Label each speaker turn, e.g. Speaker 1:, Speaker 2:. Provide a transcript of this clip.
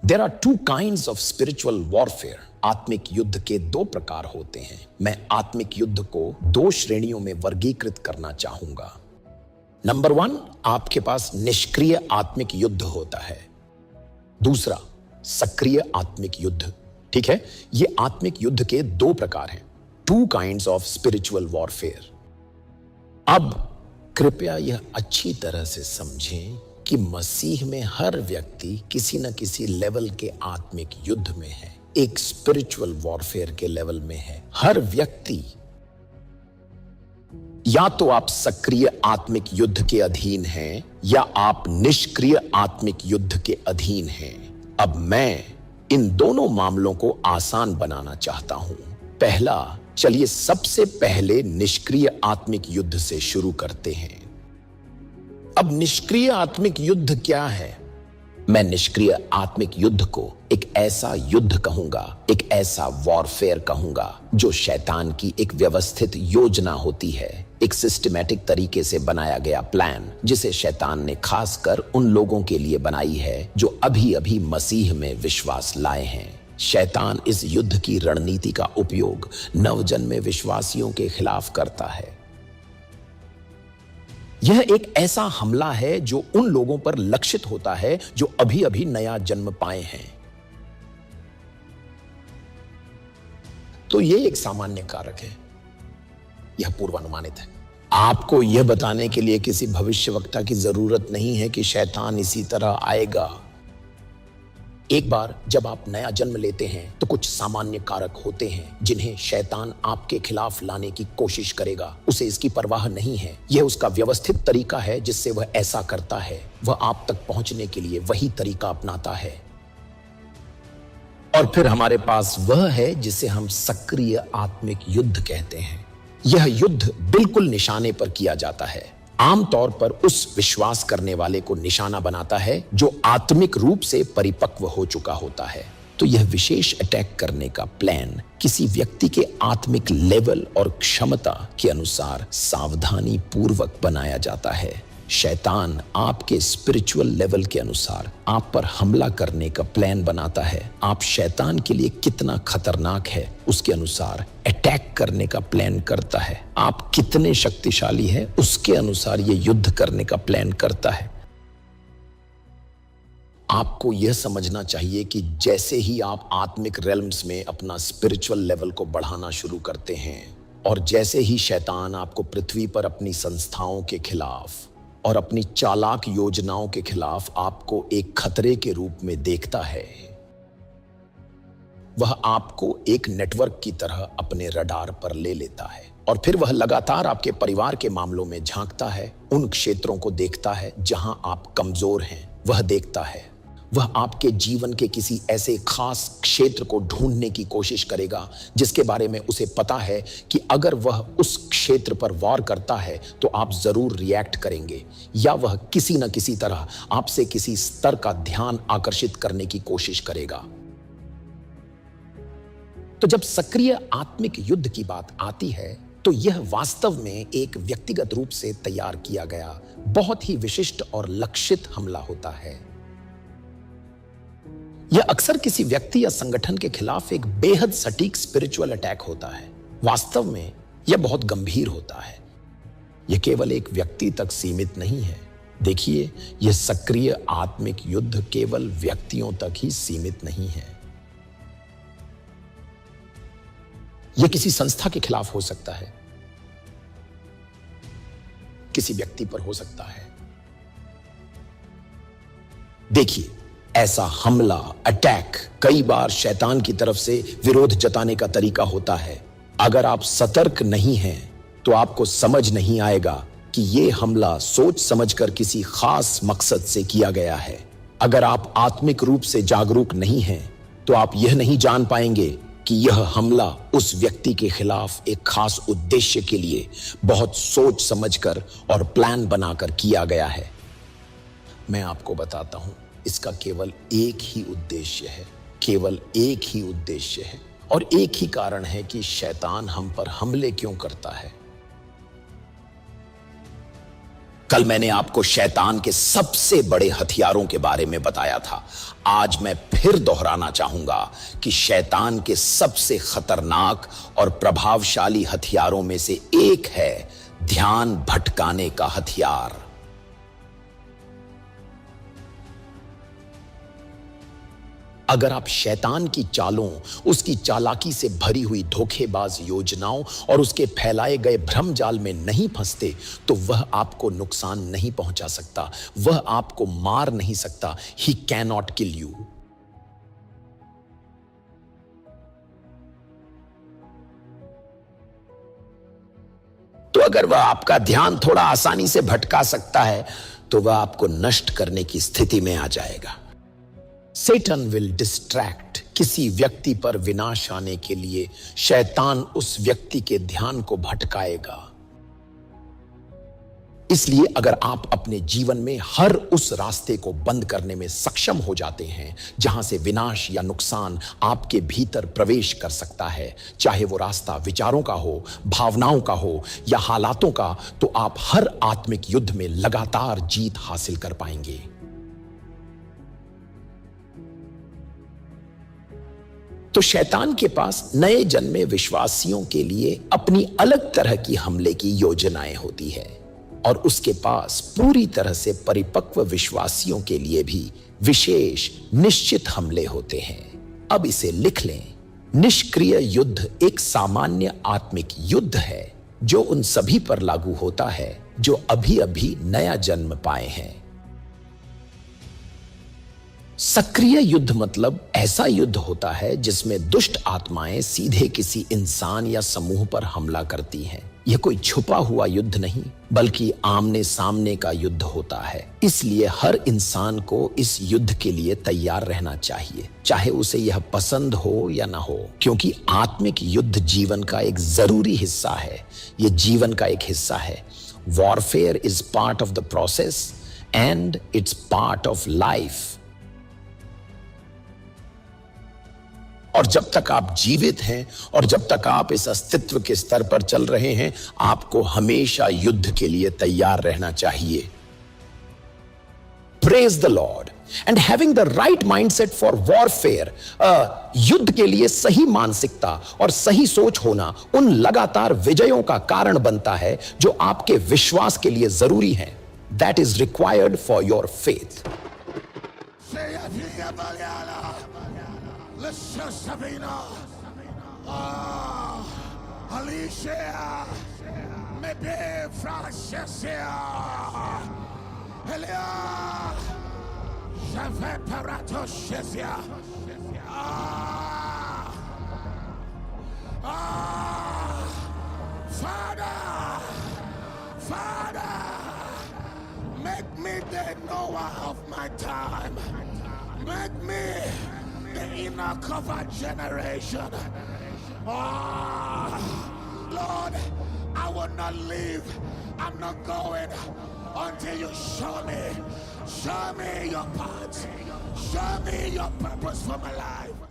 Speaker 1: There are two kinds of spiritual warfare. आत्मिक युद्ध के दो प्रकार होते हैं। मैं आत्मिक युद्ध को दो श्रेणियों में वर्गीकृत करना चाहूंगा। नंबर 1, आपके पास निष्क्रिय आत्मिक युद्ध होता है। दूसरा, सक्रिय आत्मिक युद्ध। ठीक है, ये आत्मिक युद्ध के दो प्रकार हैं, to kinds of spiritual warfare. अब कृपया यह अच्छी तरह से समझें कि मसीह में हर व्यक्ति किसी न किसी लेवल के आत्मिक युद्ध में है, एक स्पिरिचुअल वॉरफेयर के लेवल में है। हर व्यक्ति, या तो आप सक्रिय आत्मिक युद्ध के अधीन हैं या आप निष्क्रिय आत्मिक युद्ध के अधीन हैं। अब मैं इन दोनों मामलों को आसान बनाना चाहता हूं। पहला, चलिए सबसे पहले निष्क्रिय आत्मिक युद्ध से शुरू करते हैं। अब निष्क्रिय आत्मिक युद्ध क्या है? मैं निष्क्रिय आत्मिक युद्ध को एक ऐसा युद्ध कहूंगा, एक ऐसा वॉरफेयर कहूंगा जो शैतान की एक व्यवस्थित योजना होती है, एक सिस्टमैटिक तरीके से बनाया गया प्लान जिसे शैतान ने खासकर उन लोगों के लिए बनाई है जो अभी अभी मसीह में विश्वास लाए हैं। शैतान इस युद्ध की रणनीति का उपयोग नवजन्मे विश्वासियों के खिलाफ करता है। यह एक ऐसा हमला है जो उन लोगों पर लक्षित होता है जो अभी अभी नया जन्म पाए हैं। तो यह एक सामान्य कारक है, यह पूर्वानुमानित है। आपको यह बताने के लिए किसी भविष्यवक्ता की जरूरत नहीं है कि शैतान इसी तरह आएगा। एक बार जब आप नया जन्म लेते हैं तो कुछ सामान्य कारक होते हैं जिन्हें शैतान आपके खिलाफ लाने की कोशिश करेगा। उसे इसकी परवाह नहीं है, यह उसका व्यवस्थित तरीका है जिससे वह ऐसा करता है। वह आप तक पहुंचने के लिए वही तरीका अपनाता है। और फिर हमारे पास वह है जिसे हम सक्रिय आत्मिक युद्ध कहते हैं। यह युद्ध बिल्कुल निशाने पर किया जाता है, आमतौर पर उस विश्वास करने वाले को निशाना बनाता है जो आत्मिक रूप से परिपक्व हो चुका होता है। तो यह विशेष अटैक करने का प्लान किसी व्यक्ति के आत्मिक लेवल और क्षमता के अनुसार सावधानी पूर्वक बनाया जाता है। शैतान आपके स्पिरिचुअल लेवल के अनुसार आप पर हमला करने का प्लान बनाता है। आप शैतान के लिए कितना खतरनाक है उसके अनुसार अटैक करने का प्लान करता है। आप कितने शक्तिशाली हैं उसके अनुसार यह युद्ध करने का प्लान करता है। आपको यह समझना चाहिए कि जैसे ही आप आत्मिक रेल्म्स में अपना स्पिरिचुअल लेवल को बढ़ाना शुरू करते हैं और जैसे ही शैतान आपको पृथ्वी पर अपनी संस्थाओं के खिलाफ और अपनी चालाक योजनाओं के खिलाफ आपको एक खतरे के रूप में देखता है, वह आपको एक नेटवर्क की तरह अपने रडार पर ले लेता है और फिर वह लगातार आपके परिवार के मामलों में झांकता है। उन क्षेत्रों को देखता है जहां आप कमजोर हैं, वह देखता है। वह आपके जीवन के किसी ऐसे खास क्षेत्र को ढूंढने की कोशिश करेगा जिसके बारे में उसे पता है कि अगर वह उस क्षेत्र पर वार करता है तो आप जरूर रिएक्ट करेंगे, या वह किसी न किसी तरह आपसे किसी स्तर का ध्यान आकर्षित करने की कोशिश करेगा। तो जब सक्रिय आत्मिक युद्ध की बात आती है तो यह वास्तव में एक व्यक्तिगत रूप से तैयार किया गया बहुत ही विशिष्ट और लक्षित हमला होता है। यह अक्सर किसी व्यक्ति या संगठन के खिलाफ एक बेहद सटीक स्पिरिचुअल अटैक होता है। वास्तव में यह बहुत गंभीर होता है। यह केवल एक व्यक्ति तक सीमित नहीं है। देखिए, यह सक्रिय आत्मिक युद्ध केवल व्यक्तियों तक ही सीमित नहीं है। यह किसी संस्था के खिलाफ हो सकता है, किसी व्यक्ति पर हो सकता है। देखिए, ऐसा हमला, अटैक कई बार शैतान की तरफ से विरोध जताने का तरीका होता है। अगर आप सतर्क नहीं हैं तो आपको समझ नहीं आएगा कि यह हमला सोच समझकर किसी खास मकसद से किया गया है। अगर आप आत्मिक रूप से जागरूक नहीं हैं तो आप यह नहीं जान पाएंगे कि यह हमला उस व्यक्ति के खिलाफ एक खास उद्देश्य के लिए बहुत सोच समझकर और प्लान बनाकर किया गया है। मैं आपको बताता हूं, इसका केवल एक ही उद्देश्य है, केवल एक ही उद्देश्य है, और एक ही कारण है कि शैतान हम पर हमले क्यों करता है। कल मैंने आपको शैतान के सबसे बड़े हथियारों के बारे में बताया था। आज मैं फिर दोहराना चाहूंगा कि शैतान के सबसे खतरनाक और प्रभावशाली हथियारों में से एक है ध्यान भटकाने का हथियार। अगर आप शैतान की चालों, उसकी चालाकी से भरी हुई धोखेबाज योजनाओं और उसके फैलाए गए भ्रमजाल में नहीं फंसते तो वह आपको नुकसान नहीं पहुंचा सकता, वह आपको मार नहीं सकता। He can not kill you. तो अगर वह आपका ध्यान थोड़ा आसानी से भटका सकता है तो वह आपको नष्ट करने की स्थिति में आ जाएगा। Satan will distract। किसी व्यक्ति पर विनाश आने के लिए शैतान उस व्यक्ति के ध्यान को भटकाएगा। इसलिए अगर आप अपने जीवन में हर उस रास्ते को बंद करने में सक्षम हो जाते हैं जहां से विनाश या नुकसान आपके भीतर प्रवेश कर सकता है, चाहे वो रास्ता विचारों का हो, भावनाओं का हो या हालातों का, तो आप हर आत्मिक युद्ध में लगातार जीत हासिल कर पाएंगे। तो शैतान के पास नए जन्मे विश्वासियों के लिए अपनी अलग तरह की हमले की योजनाएं होती है और उसके पास पूरी तरह से परिपक्व विश्वासियों के लिए भी विशेष निश्चित हमले होते हैं। अब इसे लिख लें। निष्क्रिय युद्ध एक सामान्य आत्मिक युद्ध है जो उन सभी पर लागू होता है जो अभी अभी नया जन्म पाए हैं। सक्रिय युद्ध मतलब ऐसा युद्ध होता है जिसमें दुष्ट आत्माएं सीधे किसी इंसान या समूह पर हमला करती हैं। यह कोई छुपा हुआ युद्ध नहीं बल्कि आमने सामने का युद्ध होता है। इसलिए हर इंसान को इस युद्ध के लिए तैयार रहना चाहिए, चाहे उसे यह पसंद हो या ना हो, क्योंकि आत्मिक युद्ध जीवन का एक जरूरी हिस्सा है। यह जीवन का एक हिस्सा है। Warfare is part of the process and it's part of life. और जब तक आप जीवित हैं और जब तक आप इस अस्तित्व के स्तर पर चल रहे हैं, आपको हमेशा युद्ध के लिए तैयार रहना चाहिए। Praise the Lord. And having the right mindset for warfare, युद्ध के लिए सही मानसिकता और सही सोच होना उन लगातार विजयों का कारण बनता है जो आपके विश्वास के लिए जरूरी है। That is required for your faith.
Speaker 2: Sabina, Alicia, Maybe Francesca, Elia, Jave Parato Shesia, Father, make me the Noah of my time, make me the inner covered generation. Lord, I will not leave. I'm not going until you show me your path, show me your purpose for my life.